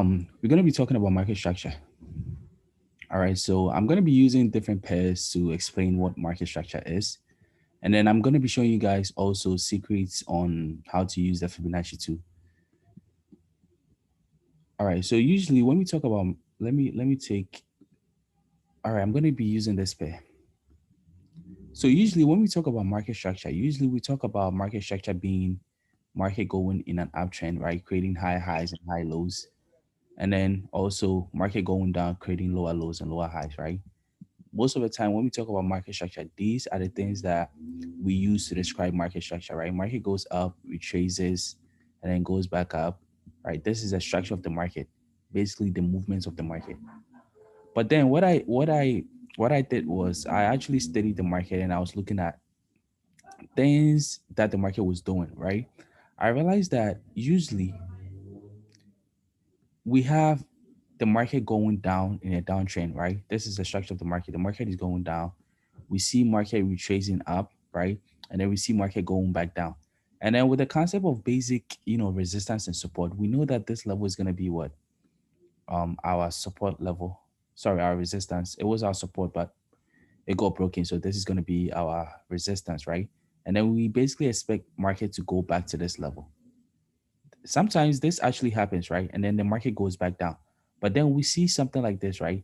we're going to be talking about market structure. All right, so I'm going to be using different pairs to explain what market structure is. And then I'm going to be showing you guys also secrets on how to use the Fibonacci tool. All right, so usually when we talk about, let me take, all right, I'm going to be using this pair. So usually when we talk about market structure, usually we talk about market structure being market going in an uptrend, right? Creating high highs and high lows. And then also market going down, creating lower lows and lower highs, right? Most of the time when we talk about market structure, these are the things that we use to describe market structure, right? Market goes up, retraces, and then goes back up, right? This is the structure of the market, basically the movements of the market. But then what I did was I actually studied the market and I was looking at things that the market was doing, right? I realized that usually we have the market going down in a downtrend, right? This is the structure of the market. The market is going down. We see market retracing up, right? And then we see market going back down. And then with the concept of basic, resistance and support, we know that this level is going to be what? Our support level. Sorry, our resistance. It was our support, but it got broken. So this is going to be our resistance, right? And then we basically expect market to go back to this level. Sometimes this actually happens, right? And then the market goes back down. But then we see something like this, right?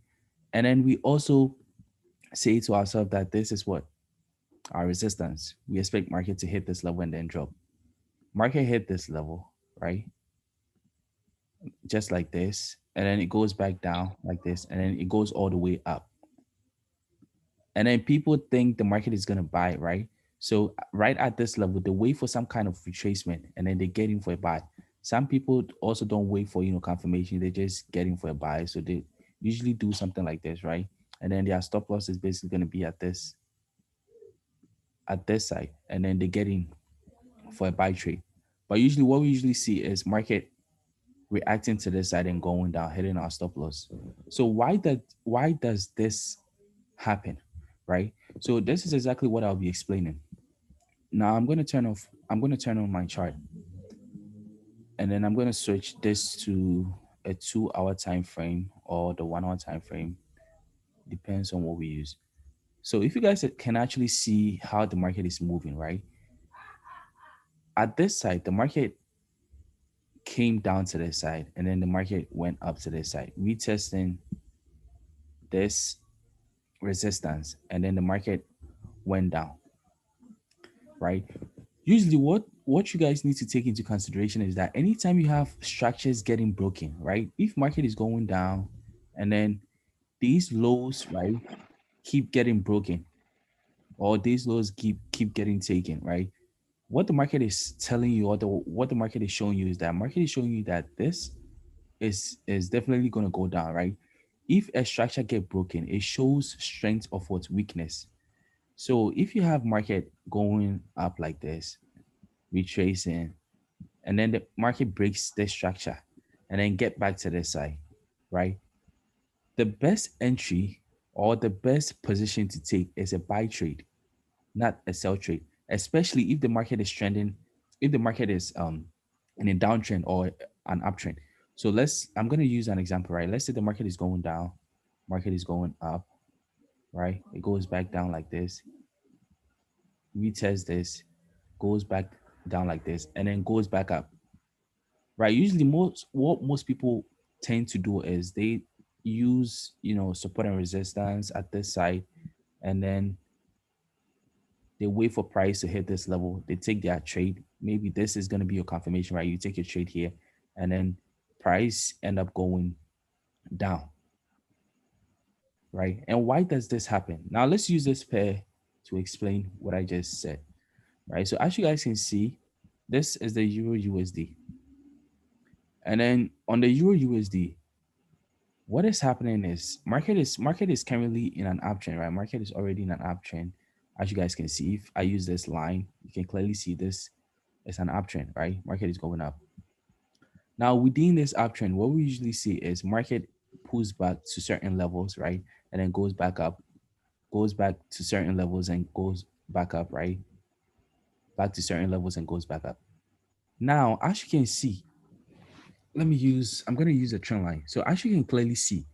And then we also say to ourselves that this is what? Our resistance. We expect market to hit this level and then drop. Market hit this level, right? Just like this. And then it goes back down like this. And then it goes all the way up. And then people think the market is going to buy, right? So right at this level, they wait for some kind of retracement and then they get in for a buy. Some people also don't wait for confirmation. They just get in for a buy. So they usually do something like this, right? And then their stop loss is basically going to be at this side, and then they get in for a buy trade. But usually, what we usually see is market reacting to this side and going down, hitting our stop loss. So why does this happen, right? So this is exactly what I'll be explaining. Now I'm going to turn on my chart, and then I'm going to switch this to a 2 hour time frame or the 1 hour time frame, depends on what we use. So if you guys can actually see how the market is moving, right? At this side, the market came down to this side, and then the market went up to this side, retesting this resistance, and then the market went down, right? Usually what you guys need to take into consideration is that anytime you have structures getting broken, right? If market is going down and then these lows, right, keep getting broken, or these lows keep getting taken, right? What the market is telling you, or what the market is showing you, is that market is showing you that this is definitely going to go down, right? If a structure get broken, it shows strength of what? Weakness. So if you have market going up like this, retracing, and then the market breaks this structure and then get back to this side, right? The best entry or the best position to take is a buy trade, not a sell trade, especially if the market is trending, if the market is in a downtrend or an uptrend. So I'm going to use an example, right? Let's say the market is going down, market is going up, right? It goes back down like this, retest this, goes back down like this, and then goes back up, right? Usually most people tend to do is they use, support and resistance at this side, and then they wait for price to hit this level. They take their trade. Maybe this is going to be your confirmation, right? You take your trade here, and then price end up going down, right? And why does this happen? Now let's use this pair to explain what I just said, right? So as you guys can see, this is the Euro USD, and then on the Euro USD, what is happening is market is currently in an uptrend, right? Market is already in an uptrend. As you guys can see, if I use this line, you can clearly see this is an uptrend, right? Market is going up. Now within this uptrend, what we usually see is market pulls back to certain levels, right? And then goes back to certain levels and goes back up, right? Back to certain levels and goes back up. Now, as you can see, I'm gonna use a trend line. So as you can clearly see,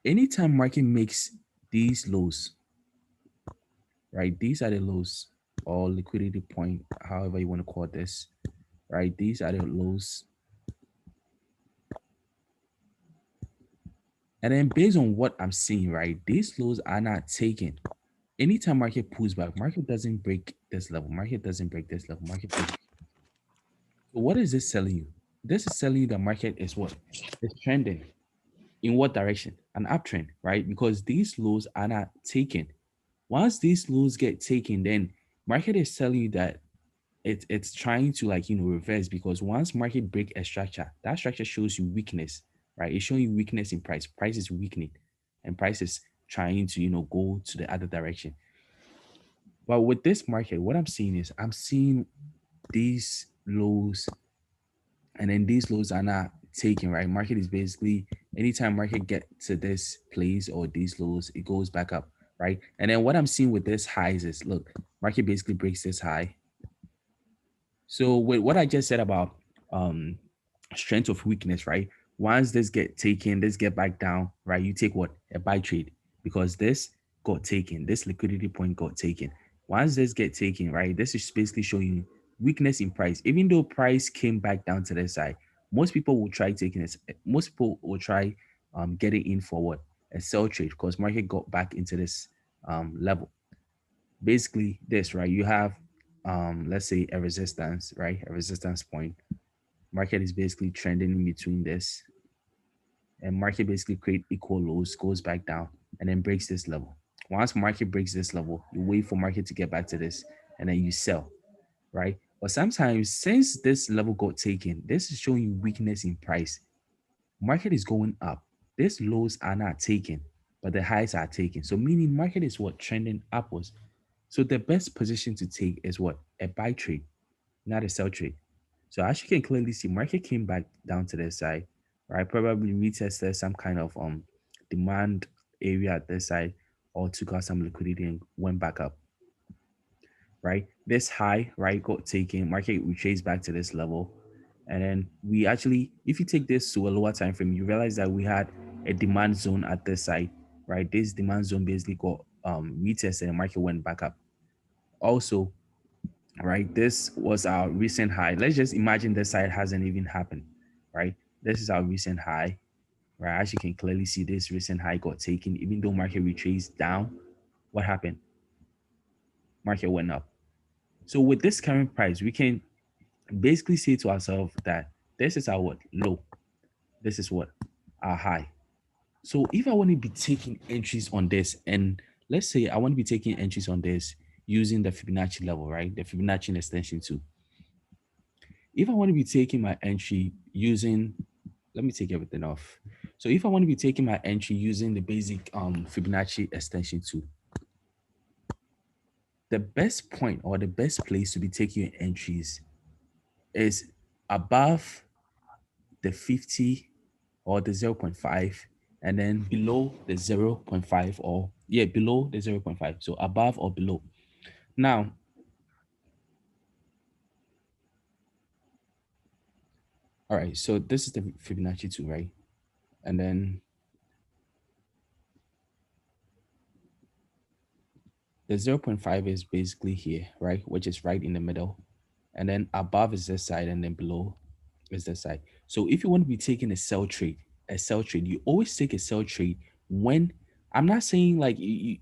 anytime market makes these lows, right? These are the lows or liquidity point, however you want to call this, right? These are the lows. And then based on what I'm seeing, right, these lows are not taken. Anytime market pulls back, market doesn't break this level, market doesn't break this level, market pulls. So what is this telling you? This is telling you that market is what? It's trending. In what direction? An uptrend, right? Because these lows are not taken. Once these lows get taken, then market is telling you that it's trying to like reverse, because once market break a structure, that structure shows you weakness, right? It's showing you weakness in price. Price is weakening, and price is trying to go to the other direction. But with this market, what I'm seeing is I'm seeing these lows, and then these lows are not taken, right? Market is basically anytime market get to this place or these lows, it goes back up, right? And then what I'm seeing with this highs is, look, market basically breaks this high. So with what I just said about um strength of weakness, right? Once this get taken, this get back down, right? You take what? A buy trade, because this got taken, this liquidity point got taken. Once this get taken, right? This is basically showing you weakness in price. Even though price came back down to the side, most people will try taking this. Most people will try getting in forward a sell trade, because market got back into this level. Basically, this, right? You have let's say a resistance, right? A resistance point. Market is basically trending in between this, and market basically create equal lows, goes back down, and then breaks this level. Once market breaks this level, you wait for market to get back to this, and then you sell, right? But sometimes, since this level got taken, this is showing you weakness in price. Market is going up. These lows are not taken, but the highs are taken. So meaning market is what? Trending upwards. So the best position to take is what? A buy trade, not a sell trade. So as you can clearly see, market came back down to the side, right? Probably retested some kind of demand area at this side, or took out some liquidity and went back up, right? This high, right, got taken, market retraced back to this level. And then we actually, if you take this to a lower time frame, you realize that we had a demand zone at this side, right? This demand zone basically got retested and market went back up. Also, right, this was our recent high. Let's just imagine this side hasn't even happened, right? This is our recent high, right? As you can clearly see, this recent high got taken. Even though market retraced down, what happened? Market went up. So with this current price, we can basically say to ourselves that this is our what? Low. This is what? Our high. So if I want to be taking entries on this, and let's say I want to be taking entries on this using the Fibonacci level, right? The Fibonacci extension too. If I want to be taking my entry using, let me take everything off. So if I want to be taking my entry using the basic Fibonacci extension tool, the best point or the best place to be taking your entries is above the 50 or the zero point 0.5, and then below the zero point 0.5, or yeah, below the zero point 0.5. So above or below. Now, all right, so this is the Fibonacci tool, right? And then the zero point 0.5 is basically here, right? Which is right in the middle. And then above is this side, and then below is this side. So if you want to be taking a sell trade, you always take a sell trade when, I'm not saying like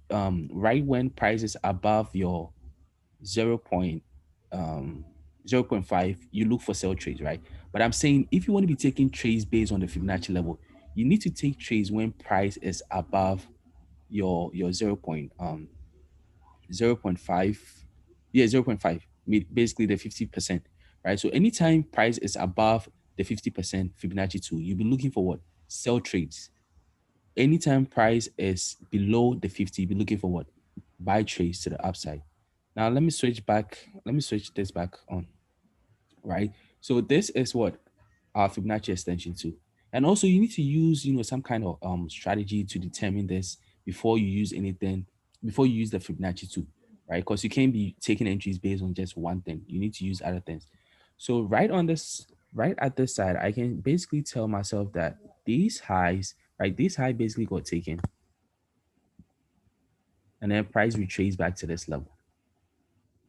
right when price is above your 0. Um, 0.5, you look for sell trades, right? But I'm saying if you want to be taking trades based on the Fibonacci level, you need to take trades when price is above your 0.5. Yeah, 0.5, basically the 50%, right? So anytime price is above the 50% Fibonacci tool, you'll be looking for what? Sell trades. Anytime price is below the 50, you'll be looking for what? Buy trades to the upside. Now let me switch this back on, right? So this is what our Fibonacci extension to. And also you need to use, some kind of strategy to determine this before you use anything, before you use the Fibonacci tool, right? Because you can't be taking entries based on just one thing. You need to use other things. So right on this, right at this side, I can basically tell myself that these highs, right, this high basically got taken, and then price retraced back to this level.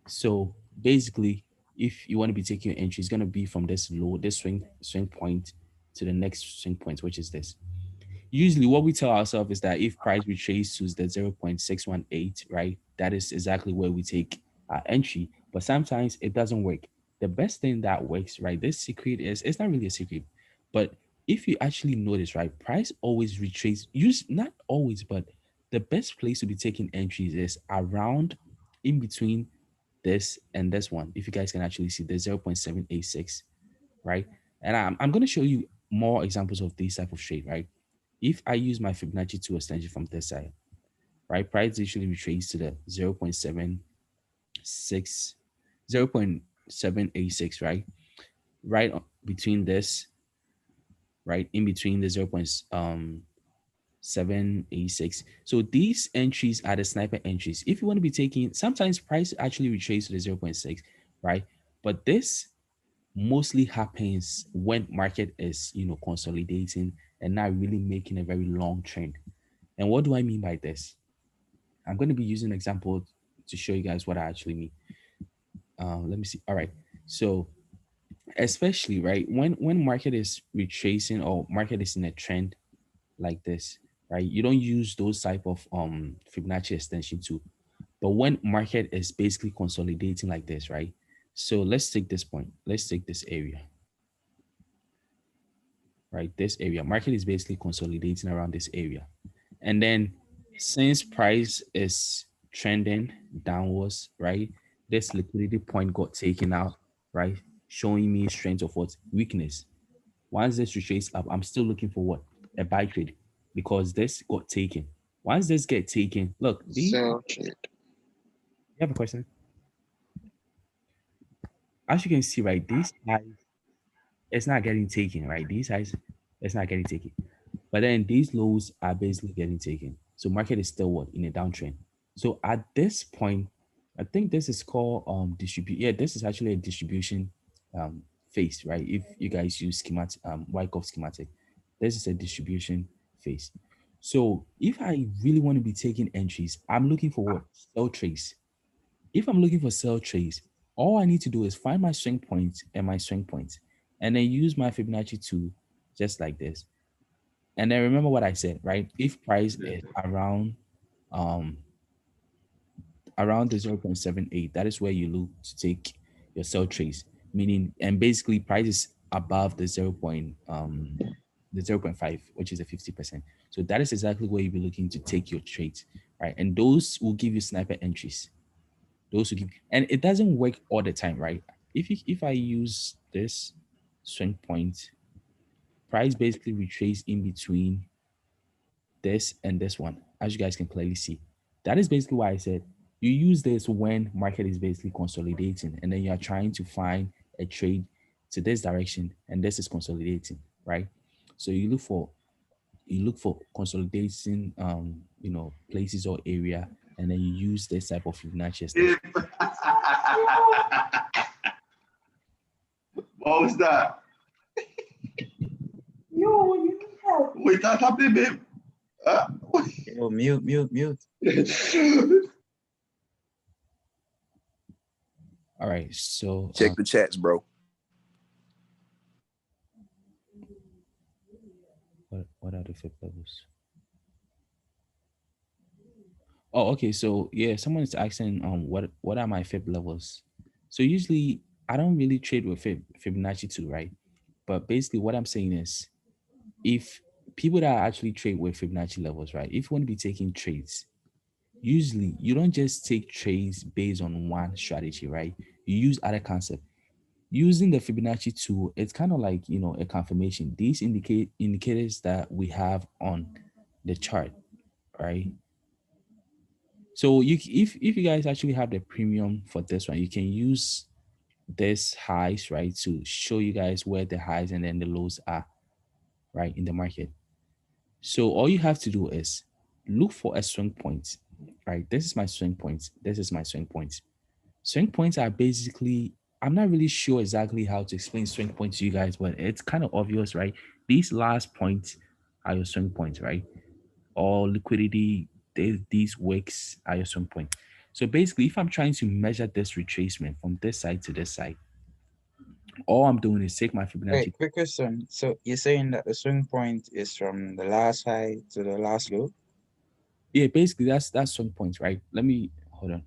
So basically, if you want to be taking your entry, it's gonna be from this low, this swing point to the next swing point, which is this. Usually what we tell ourselves is that if price retraces to the 0.618, right, that is exactly where we take our entry. But sometimes it doesn't work. The best thing that works, right, this secret is, it's not really a secret, but if you actually notice, right, price always retraces, use not always, but the best place to be taking entries is around in between this and this one. If you guys can actually see the 0.786, right? And I'm going to show you more examples of this type of trade, right? If I use my Fibonacci 2 extension from this side, right, price usually retraces to the 0.76, 0.786, right? Right between this, right, in between the 0.786. So these entries are the sniper entries. If you want to be taking, sometimes price actually retraces to the zero point 0.6, right? But this mostly happens when market is, consolidating and not really making a very long trend. And what do I mean by this? I'm going to be using an example to show you guys what I actually mean. Let me see. All right. So especially right when market is retracing or market is in a trend like this, right? You don't use those type of Fibonacci extension too. But when market is basically consolidating like this, right? So let's take this point. Let's take this area, right? This area. Market is basically consolidating around this area. And then since price is trending downwards, right? This liquidity point got taken out, right? Showing me strength of what? Weakness. Once this retraces up, I'm still looking for what? A buy trade because this got taken. Once this get taken, look, the you Sell trade. have a question? As you can see, right, these highs, it's not getting taken, right? These highs, it's not getting taken. But then these lows are basically getting taken. So market is still what? In a downtrend. So at this point, I think this is called distribute. Yeah, this is actually a distribution um phase, right? If you guys use schematic Wyckoff schematic, this is a distribution phase. So if I really want to be taking entries, I'm looking for what? Sell trades. If I'm looking for sell trades, all I need to do is find my swing points and my swing points, and then use my Fibonacci tool just like this. And then remember what I said, right? If price is um around the 0.78, that is where you look to take your sell trades. Meaning, and basically price is above the the 0.5, which is a 50%. So that is exactly where you'll be looking to take your trades, right? And those will give you sniper entries. Those will give, and it doesn't work all the time, right? If I use this swing point, price basically retrace in between this and this one, as you guys can clearly see. That is basically why I said you use this when market is basically consolidating, and then you are trying to find a trade to this direction, and this is consolidating, right? So you look for consolidating, places or area, and then you use this type of Fibonacci extension. What was that? Yo, you need help. Wait, that happened, babe. Yo, mute, mute, mute. All right, so Check the chats, bro. what are the Fib levels? Oh, okay. So yeah, someone is asking what are my Fib levels? So usually I don't really trade with Fibonacci 2, right? But basically what I'm saying is if people that actually trade with Fibonacci levels, right? If you want to be taking trades, usually you don't just take trades based on one strategy, right? You use other concept. Using the Fibonacci tool, it's kind of like a confirmation. These indicators that we have on the chart, right? So if you guys actually have the premium for this one, you can use this highs, right, to show you guys where the highs and then the lows are, right, in the market. So all you have to do is look for a swing point, right? This is my swing point. This is my swing point. Swing points are basically I'm not really sure exactly how to explain swing points to you guys, but it's kind of obvious, right? These last points are your swing points, right? Or liquidity, these wicks are your swing point. So basically, if I'm trying to measure this retracement from this side to this side, all I'm doing is take my Wait, Fibonacci. quick question. So you're saying that the swing point is from the last high to the last low? Yeah, basically that's swing points, right? Let me hold on.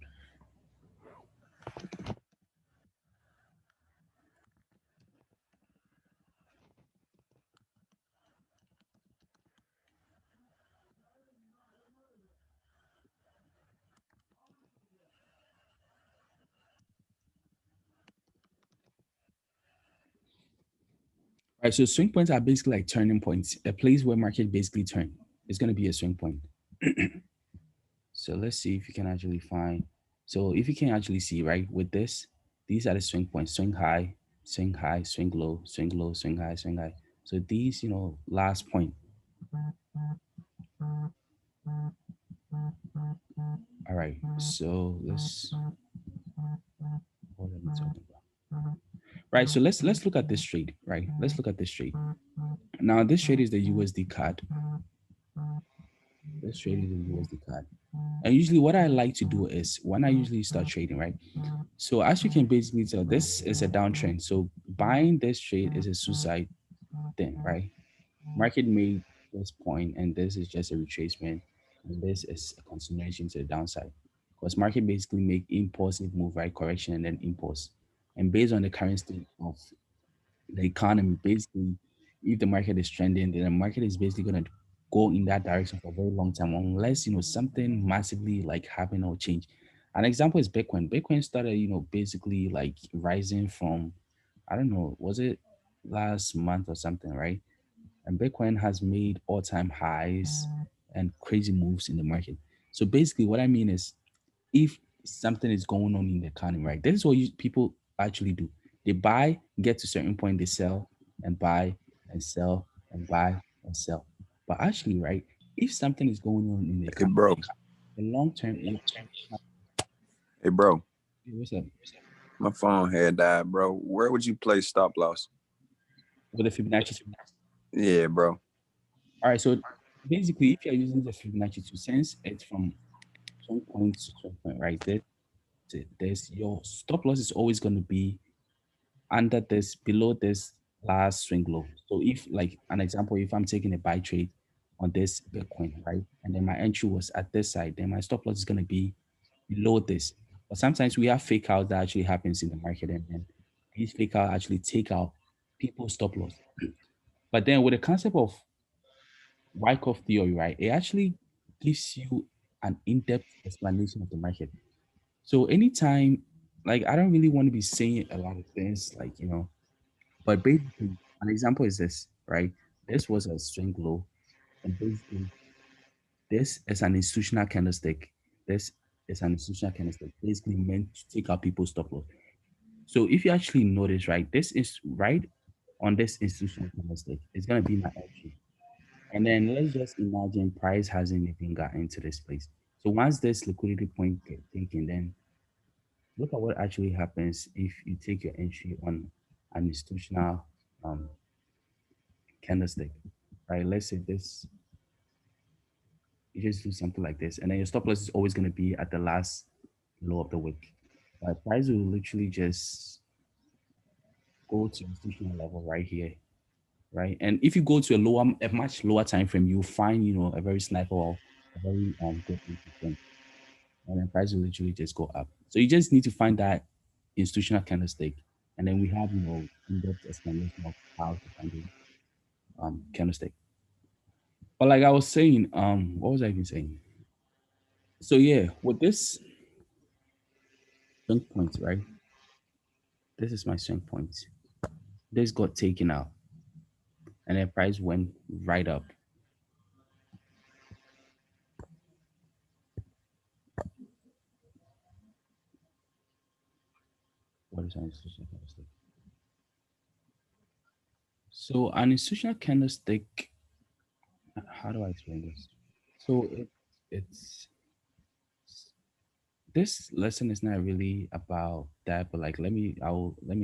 Right, so swing points are basically like turning points. A place where market basically turn is going to be a swing point. So let's see if you can actually find. So if you can actually see, right, with this, these are the swing points: swing high, swing high, swing low, swing low, swing high, swing high. So these, last point. All right. So let's what are we talking about? Right. So let's look at this trade. Right. Let's look at this trade. Now this trade is the USD card. This trade is the USD card. And usually what I like to do is when I usually start trading, right? So as you can basically tell, this is a downtrend. So buying this trade is a suicide thing, right? Market made this point, and this is just a retracement, and this is a continuation to the downside. Because market basically make impulsive move, right? Correction and then impulse. And based on the current state of the economy, basically, if the market is trending, then the market is basically gonna go in that direction for a very long time, unless something massively like happen or change. An example is Bitcoin. Bitcoin started, basically like rising from, I don't know, was it last month or something, right? And Bitcoin has made all-time highs and crazy moves in the market. So basically, what I mean is, if something is going on in the economy, right? This is what people actually do. They buy, get to a certain point, they sell and buy and sell and buy and sell. But actually, right, if something is going on in the Hey, economy, bro. the long term, Hey, bro. what's up My phone had died, bro. Where would you place stop loss? with the Fibonacci? Yeah, bro. All right, so basically, if you're using the Fibonacci 2 cents, it's from some point to some point, right? There's your stop loss is always going to be under this, below this last swing low. So if, like an example, if I'm taking a buy trade on this Bitcoin, right, and then my entry was at this side, then my stop loss is going to be below this. But sometimes we have fake out that actually happens in the market, and then these fake out actually take out people's stop loss. But then with the concept of Wyckoff theory, right, it actually gives you an in-depth explanation of the market. So anytime, like, I don't really want to be saying a lot of things, like, but basically, an example is this, right? This was a swing low, and basically, this is an institutional candlestick. This is an institutional candlestick, basically meant to take out people's stop loss. So if you actually notice, right, this is right on this institutional candlestick. It's gonna be my entry. And then let's just imagine price hasn't even got into this place. So once this liquidity point get taken, then look at what actually happens if you take your entry on an institutional candlestick, right? Let's say this, you just do something like this, and then your stop loss is always going to be at the last low of the week. Price will literally just go to institutional level right here, right? And if you go to a much lower time frame, you'll find a very sniper or a very good entry point, and then price will literally just go up. So you just need to find that institutional candlestick, and then we have in-depth explanation of how to find the candlestick. But like I was saying, what was I even saying? So yeah, with this swing point, right? This is my swing point. This got taken out, and the price went right up. What is an institutional candlestick? So an institutional candlestick. How do I explain this? So it's this lesson is not really about that, but like let me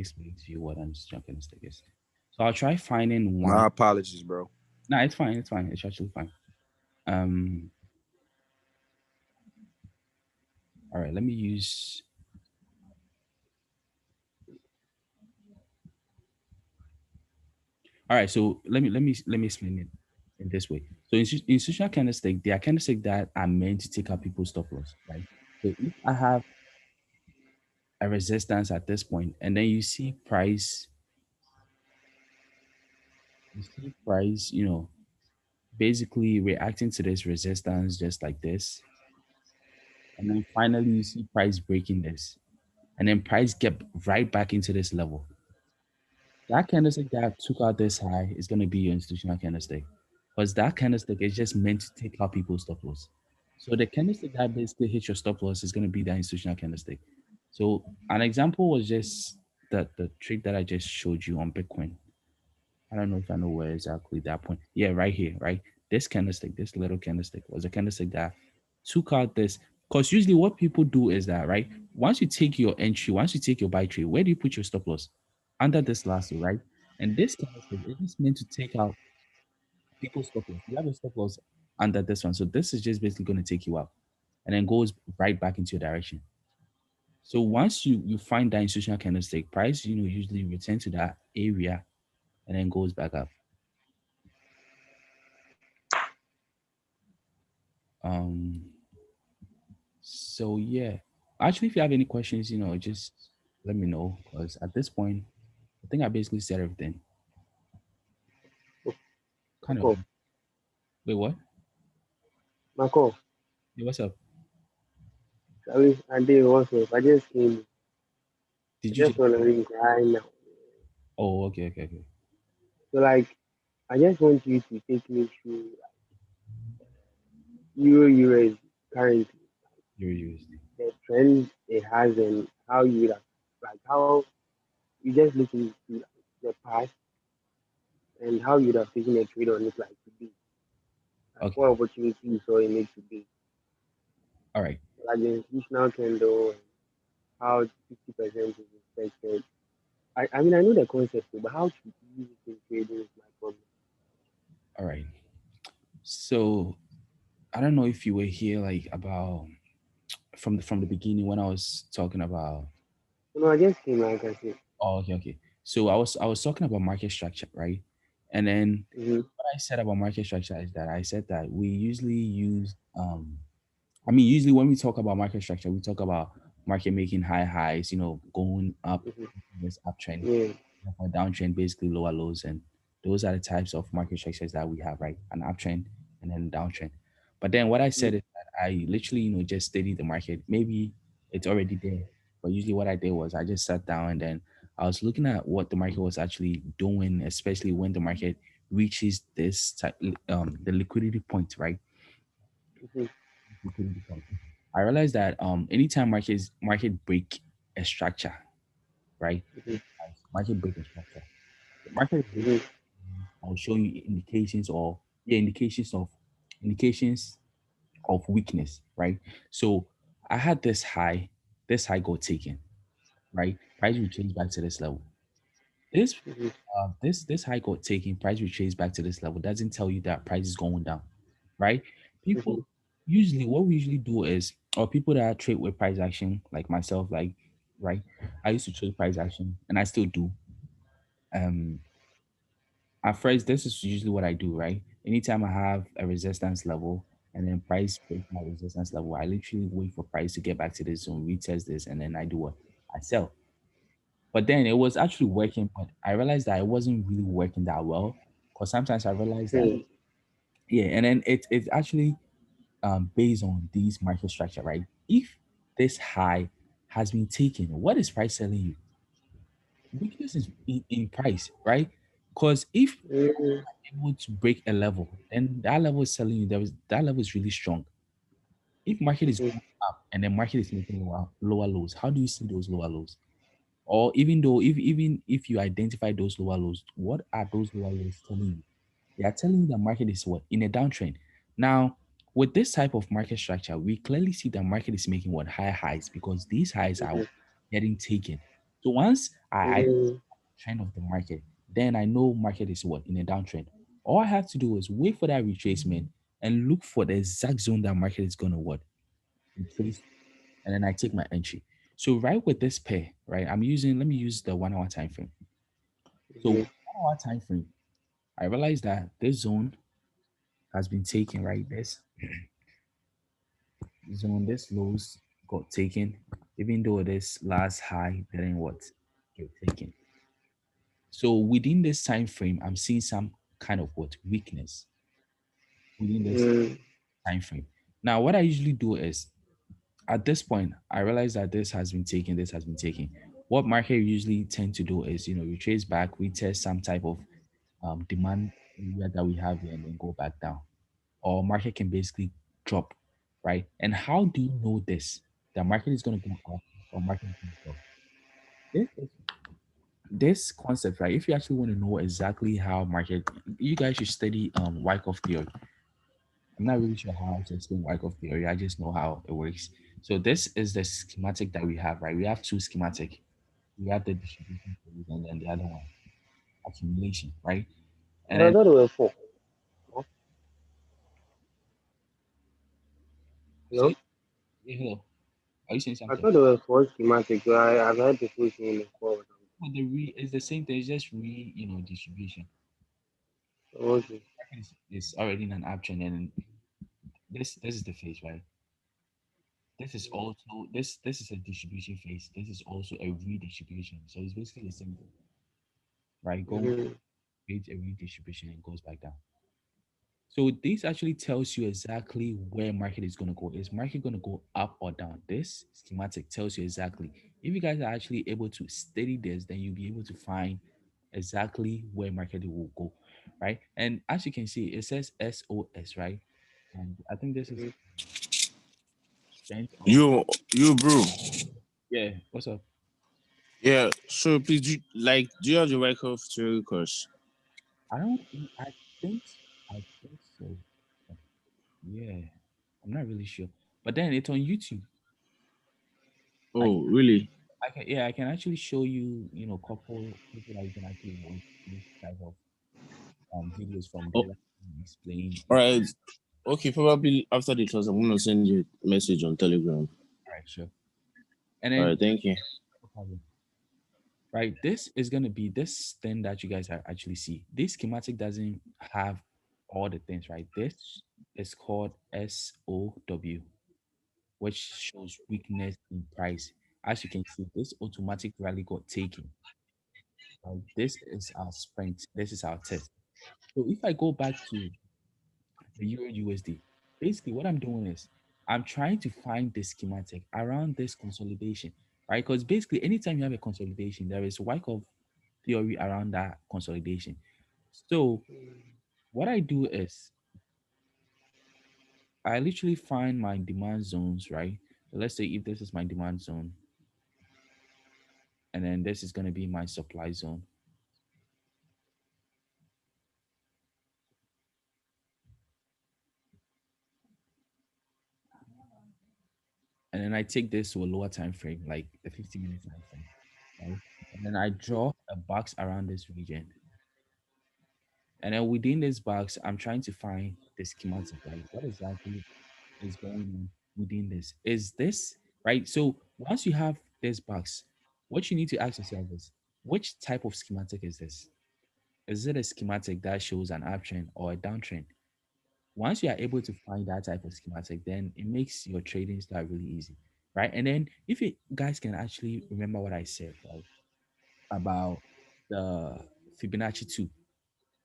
explain to you what an institutional candlestick is. So I'll try finding My one. apologies, bro. No, it's fine. It's fine. It's actually fine. Um, all right. Let me use. All right. So let me explain it in this way. So institutional candlestick, they are candlestick that are meant to take out people's stop loss, right? So if I have a resistance at this point, and then you see price, basically reacting to this resistance just like this, and then finally you see price breaking this, and then price get right back into this level. That candlestick that took out this high is going to be your institutional candlestick, because that candlestick is just meant to take out people's stop loss. So the candlestick that basically hits your stop loss is going to be that institutional candlestick. So an example was just the trick that I just showed you on Bitcoin. I don't know if I know where exactly that point. Yeah, right here, right? This candlestick, this little candlestick was a candlestick that took out this. Because usually what people do is that, right? Once you take your buy trade, where do you put your stop loss? Under this last row, right? And this candlestick is meant to take out people's stop loss. You have a stop loss under this one. So this is just basically going to take you out and then goes right back into your direction. So once you find that institutional candlestick, price, usually return to that area and then goes back up. Um, so yeah. Actually, if you have any questions, just let me know. Because at this point, I think I basically said everything. Kind of. Marco, Wait, what? Marco, Yeah, what's up? I did also. I just came. I Did you just just? want to ring right now. Oh, okay, okay, okay. So like, I just want you to take me through Euro US currently, You're used. the trends it has and how you how you just look into the past and how you'd have taken a trade on it like today. Like what Okay. opportunity you saw in it today. All right. Like the institutional candle and how 50% is expected. I mean I know the concept, but how to use it in trading is my problem. All right. So I don't know if you were here like about from the beginning when I was talking about. You know, I just came like I said. Oh, okay, okay. So I was talking about market structure, right? And then Mm-hmm. what I said about market structure is that I said that we usually use I mean, usually when we talk about market structure, we talk about market making high highs, going up Mm-hmm. this uptrend, Yeah. or downtrend, basically lower lows, and those are the types of market structures that we have, right? An uptrend and then downtrend. But then what I Mm-hmm. said is that I literally, just studied the market. Maybe it's already there, but usually what I did was I just sat down and then I was looking at what the market was actually doing, especially when the market reaches this type, the liquidity point, right? Mm-hmm. Liquidity point. I realized that anytime market break a structure, right? Mm-hmm. Market break a structure. The market break. Mm-hmm. I'll show you indications or yeah, indications of weakness, right? So I had this high got taken, right? Price will change back to this level. This Mm-hmm. this high got taken, price will change back to this level. Doesn't tell you that price is going down, right? People Mm-hmm. usually what we usually do is, or people that trade with price action, like myself, like right, I used to trade price action and I still do. Um, at first, this is usually what I do, right? Anytime I have a resistance level and then price break my resistance level, I literally wait for price to get back to this zone, retest this, and then I do what? I sell. But then it was actually working, but I realized that it wasn't really working that well. Because sometimes I realized that, Hmm. yeah, and then it's actually based on these market structure, right? If this high has been taken, what is price selling you? Weakness is in price, right? Because if Mm-hmm. able to break a level, then that level is telling you that level is really strong. If market is Mm-hmm. going up and then market is making lower lows, how do you see those lower lows? Or even though if you identify those lower lows, what are those lower lows telling you? They are telling you the market is what in a downtrend. Now, with this type of market structure, we clearly see the market is making what higher highs because these highs are getting taken. So once I trend of the market, then I know market is what in a downtrend. All I have to do is wait for that retracement and look for the exact zone that market is gonna what retrace, and then I take my entry. So right with this pair, right, let me use the 1 hour time frame. So 1 hour time frame, I realized that this zone has been taken, right? This zone, this lows got taken, even though this last high didn't what get taken. So within this time frame, I'm seeing some kind of what weakness within this time frame. Now, what I usually do is at this point, I realize that this has been taken, this has been taken. What market usually tend to do is, retrace back, retest some type of demand area that we have here, and then go back down. Or market can basically drop, right? And how do you know this? The market is going to go up or market is going to drop. This concept, right? If you actually want to know exactly how market, you guys should study Wyckoff theory. I'm not really sure how to explain Wyckoff theory. I just know how it works. So this is the schematic that we have, right? We have two schematic. We have the distribution phase and then the other one, accumulation, right? And I then thought there were four. so Hello? hello, are you saying I something? thought there were four schematics. So I've heard people saying the four or something. Well, the re is the same thing. It's just distribution. Okay. It's already in an uptrend, and this is the phase, right? This is also this is a distribution phase. This is also a redistribution. So it's basically the same thing, right? Go create a redistribution and goes back down. So this actually tells you exactly where market is going to go. Is market going to go up or down? This schematic tells you exactly. If you guys are actually able to study this, then you'll be able to find exactly where market will go, right? And as you can see, it says SOS, right? And I think this is strength of You, bro. yeah. What's up? Yeah. So please, do you have the Wyckoff theory course? I don't. I think. I think so. Yeah. I'm not really sure, but then it's on YouTube. Like Oh, really? I can actually show you, couple people that you can actually watch this type of videos from Oh, there that can explain. all right. Okay, probably after the class, I'm gonna send you a message on Telegram. All right, sure. And All then right, thank you. no problem. Right, this is gonna be this thing that you guys are actually see. This schematic doesn't have all the things, right? This is called SOW, which shows weakness in price. As you can see, this automatic rally got taken. Right? This is our sprint. This is our test. So if I go back to the Euro USD. Basically, what I'm doing is I'm trying to find the schematic around this consolidation, right? Because basically, anytime you have a consolidation, there is Wyckoff theory around that consolidation. So what I do is I literally find my demand zones, right? So let's say if this is my demand zone, and then this is going to be my supply zone. And then I take this to a lower time frame, like the 50-minute time frame, right? And then I draw a box around this region. And then within this box, I'm trying to find the schematic, right? What exactly is going on within this? Is this right? So once you have this box, what you need to ask yourself is which type of schematic is this? Is it a schematic that shows an uptrend or a downtrend? Once you are able to find that type of schematic, then it makes your trading start really easy, right? And then if you guys can actually remember what I said, right, about the Fibonacci 2,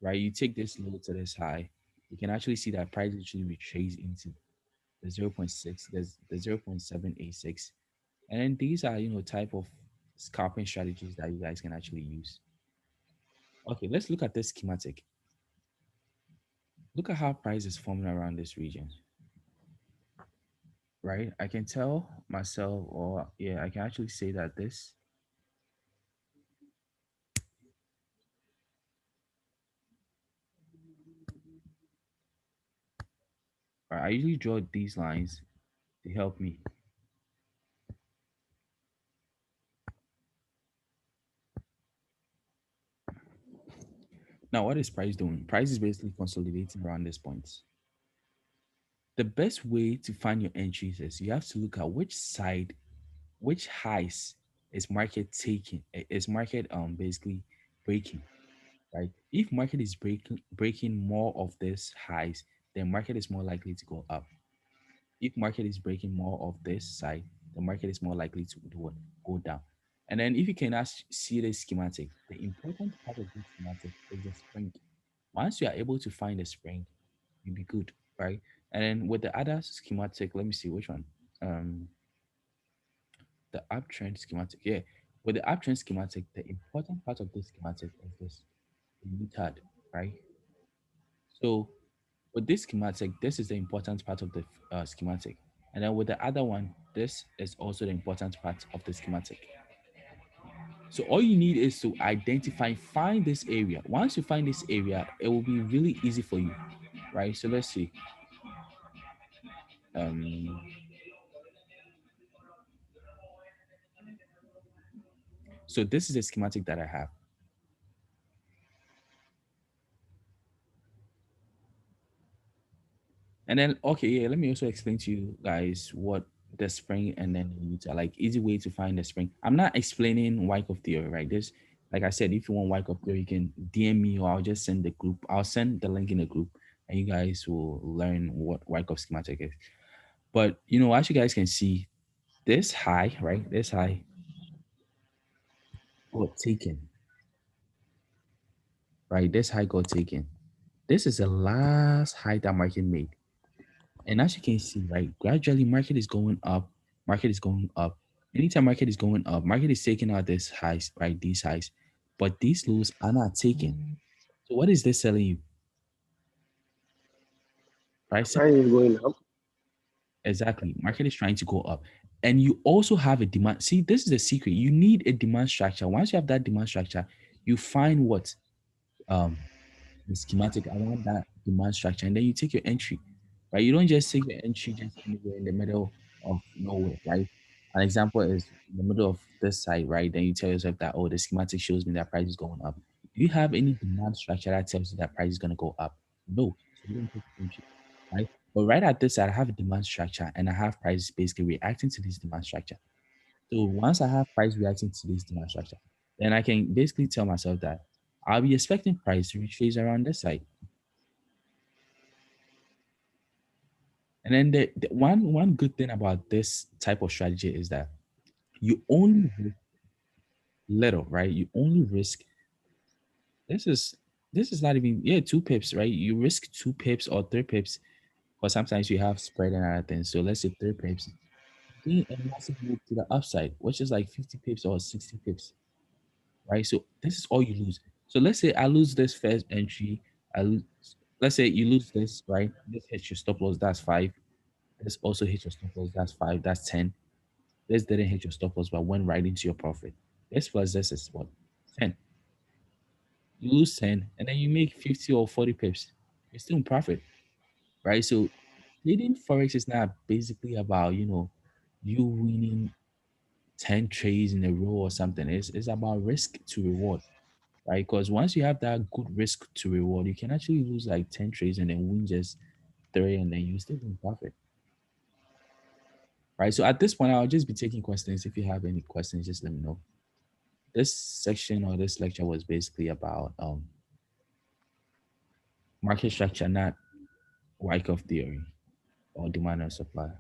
right? You take this low to this high, you can actually see that price actually retrace into the zero point 0.6, there's the 0.786. And then these are, type of scalping strategies that you guys can actually use. Okay, let's look at this schematic. Look at how price is forming around this region, right? I can tell myself, or yeah, I can actually say that this, I usually draw these lines to help me. Now, what is price doing? Price is basically consolidating around these points. The best way to find your entries is you have to look at which side, which highs is market taking, is market basically breaking, right? If market is breaking more of this highs, then market is more likely to go up. If market is breaking more of this side, the market is more likely to do what? Go down. And then if you can see the schematic, the important part of this schematic is the spring. Once you are able to find the spring, you'll be good, right? And then with the other schematic, let me see which one. Um, the uptrend schematic. Yeah, with the uptrend schematic, the important part of this schematic is this leotard, right? So with this schematic, this is the important part of the schematic. And then with the other one, this is also the important part of the schematic. So all you need is to find this area. Once you find this area, it will be really easy for you, right? So let's see. Um, so this is a schematic that I have. And then, okay, yeah, let me also explain to you guys what the spring and then like easy way to find the spring. I'm not explaining Wyckoff theory, right? This, like I said, if you want Wyckoff theory, you can DM me or I'll just send the group. I'll send the link in the group and you guys will learn what Wyckoff schematic is. But, as you guys can see, this high, right? This high got taken, right? This high got taken. This is the last high that market made. And as you can see, right, gradually market is going up, market is going up. Anytime market is going up, market is taking out this highs, right? These highs, but these lows are not taken. So what is this telling you? Price Price is going up. exactly. Market is trying to go up. And you also have a demand. See, this is a secret. You need a demand structure. Once you have that demand structure, you find what um the schematic around that demand structure, and then you take your entry, right? You don't just take your entry just anywhere in the middle of nowhere, right? An example is in the middle of this side, right? Then you tell yourself that, oh, the schematic shows me that price is going up. Do you have any demand structure that tells you that price is going to go up? No. So you don't take your entry, right? But right at this side, I have a demand structure and I have prices basically reacting to this demand structure. So once I have price reacting to this demand structure, then I can basically tell myself that I'll be expecting price to retrace around this side. And then the one good thing about this type of strategy is that you only risk little, right? You only risk this is this is not even 2 pips, right? You risk 2 pips or 3 pips, because sometimes you have spread and other things. So let's say 3 pips, gain a massive move to the upside, which is like 50 pips or 60 pips, right? So this is all you lose. So let's say I lose this first entry. I lose, let's say you lose this, right? This hits your stop loss, that's 5. This also hits your stop loss, that's 5, that's 10. This didn't hit your stop loss, but went right into your profit. This plus this is what? 10. You lose 10 and then you make 50 or 40 pips. You're still in profit, right? So trading Forex is not basically about, you winning 10 trades in a row or something. It's about risk to reward, right? Because once you have that good risk to reward, you can actually lose like 10 trades and then win just 3 and then you still in profit. Right. So at this point, I'll just be taking questions. If you have any questions, just let me know. This section or this lecture was basically about market structure, not Wyckoff theory or demand and supply.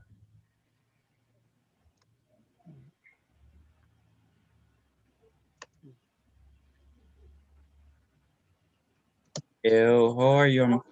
Yo, how are you?